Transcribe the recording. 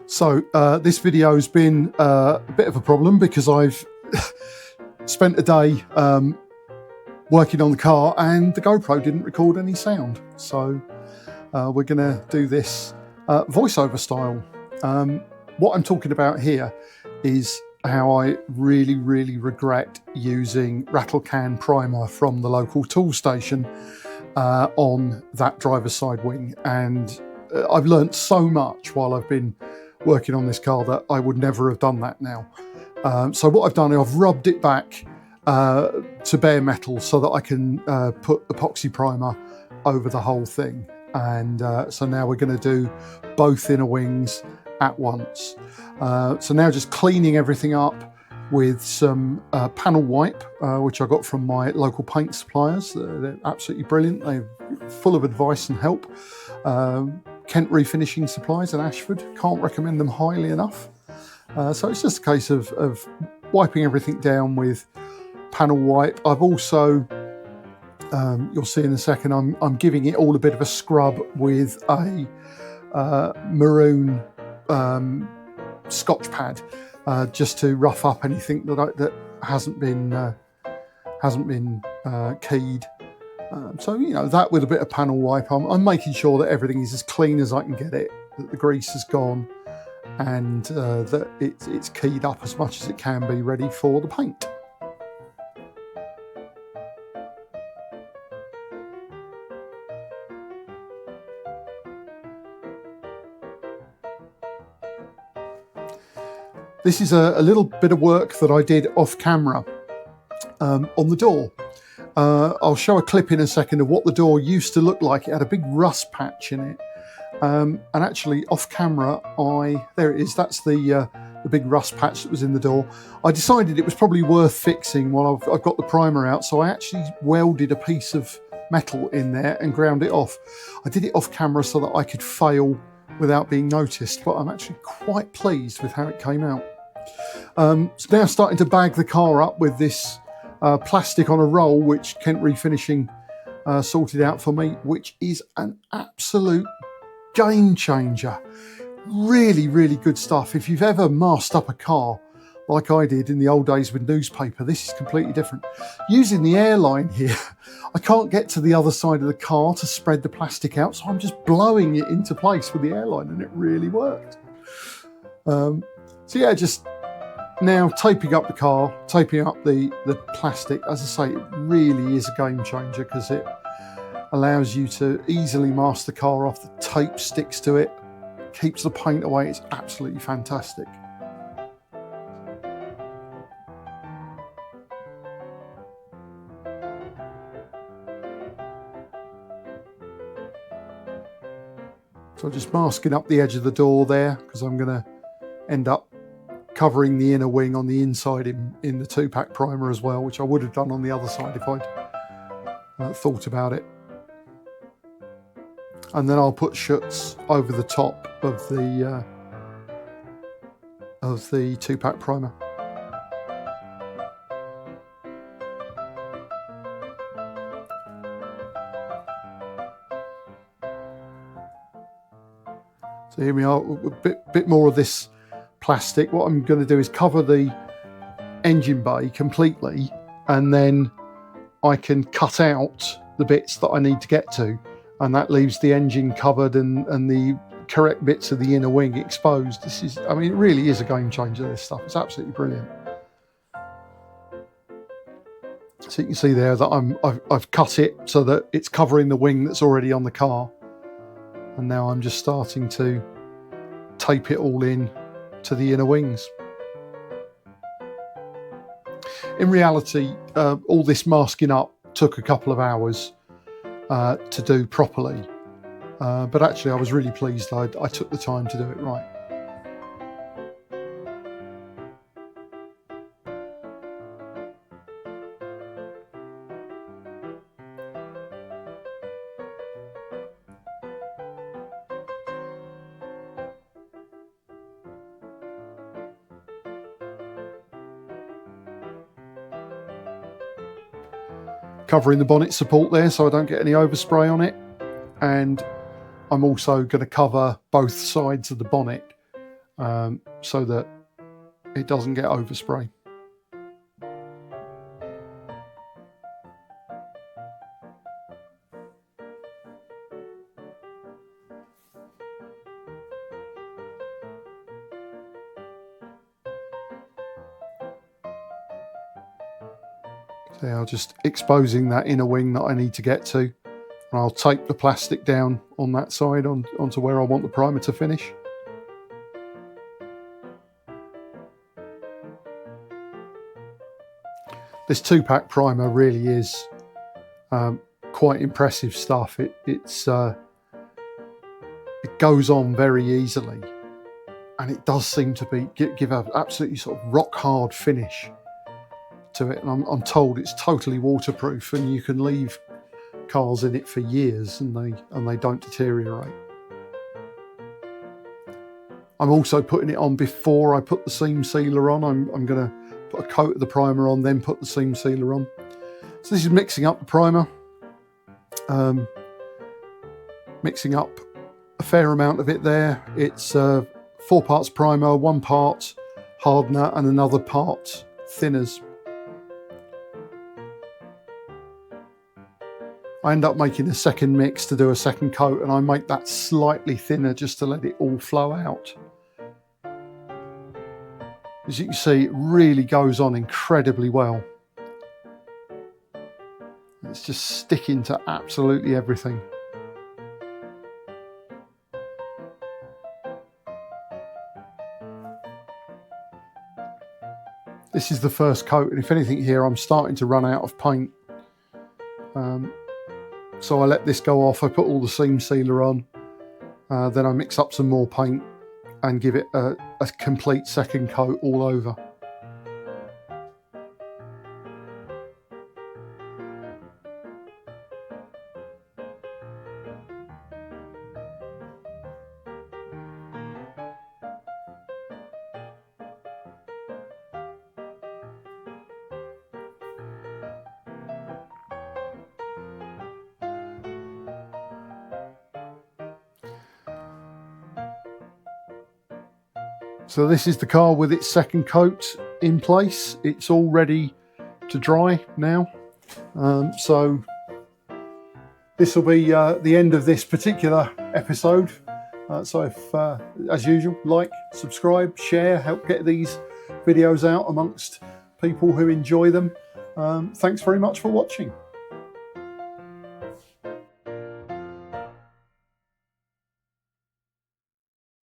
So this video has been a bit of a problem because I've spent a day working on the car and the GoPro didn't record any sound. So we're going to do this voiceover style. What I'm talking about here is how I really regret using rattle can primer from the local tool station on that driver's side wing. And I've learnt so much while I've been working on this car that I would never have done that now. So what I've done is I've rubbed it back to bare metal so that I can put epoxy primer over the whole thing. And so now we're going to do both inner wings at once. So now just cleaning everything up with some panel wipe, which I got from my local paint suppliers. They're absolutely brilliant. They're full of advice and help. Kent Refinishing Supplies in Ashford. Can't recommend them highly enough. So it's just a case of wiping everything down with panel wipe. I've also, you'll see in a second, I'm giving it all a bit of a scrub with a maroon Scotch pad, just to rough up anything that hasn't been keyed. So, you know, that with a bit of panel wipe, I'm making sure that everything is as clean as I can get it, that the grease is gone, and that it's keyed up as much as it can be, ready for the paint. This is a little bit of work that I did off camera on the door. I'll show a clip in a second of what the door used to look like. It had a big rust patch in it. And actually off camera, there it is, that's the big rust patch that was in the door. I decided it was probably worth fixing while I've got the primer out, so I actually welded a piece of metal in there and ground it off. I did it off camera so that I could fail without being noticed, but I'm actually quite pleased with how it came out. So now starting to bag the car up with this plastic on a roll, which Kent Refinishing sorted out for me, which is an absolute game changer. Really good stuff. If you've ever masked up a car like I did in the old days with newspaper, this is completely different. Using the airline here, I can't get to the other side of the car to spread the plastic out, so I'm just blowing it into place with the airline, and it really worked. So yeah, just now taping up the car, taping up the plastic. As I say, it really is a game changer because it allows you to easily mask the car off. The tape sticks to it, keeps the paint away. It's absolutely fantastic. So just masking up the edge of the door there because I'm going to end up covering the inner wing on the inside in the 2-pack primer as well, which I would have done on the other side if I'd thought about it. And then I'll put schutz over the top of the 2-pack primer. So here we are, a bit more of this plastic. What I'm going to do is cover the engine bay completely, and then I can cut out the bits that I need to get to, and that leaves the engine covered and the correct bits of the inner wing exposed. This is, I mean, it really is a game changer, this stuff. It's absolutely brilliant. So you can see there that I've cut it so that it's covering the wing that's already on the car, and now I'm just starting to tape it all in to the inner wings. In reality, all this masking up took a couple of hours to do properly, but actually I was really pleased I took the time to do it right. Covering the bonnet support there so I don't get any overspray on it, and I'm also going to cover both sides of the bonnet so that it doesn't get overspray. So I'm just exposing that inner wing that I need to get to. And I'll tape the plastic down on that side onto where I want the primer to finish. This 2-pack primer really is quite impressive stuff. It goes on very easily, and it does seem to give an absolutely sort of rock hard finish to it. And I'm told it's totally waterproof, and you can leave cars in it for years and they don't deteriorate. I'm also putting it on before I put the seam sealer on. I'm going to put a coat of the primer on, then put the seam sealer on. So this is mixing up the primer, mixing up a fair amount of it there. It's 4 parts primer, 1 part hardener, and another part thinners. I end up making a second mix to do a second coat, and I make that slightly thinner just to let it all flow out. As you can see, it really goes on incredibly well. It's just sticking to absolutely everything. This is the first coat, and if anything here, I'm starting to run out of paint. So I let this go off, I put all the seam sealer on, then I mix up some more paint and give it a complete second coat all over. So this is the car with its second coat in place. It's all ready to dry now. So this will be the end of this particular episode. So if, as usual, like, subscribe, share, help get these videos out amongst people who enjoy them. Thanks very much for watching.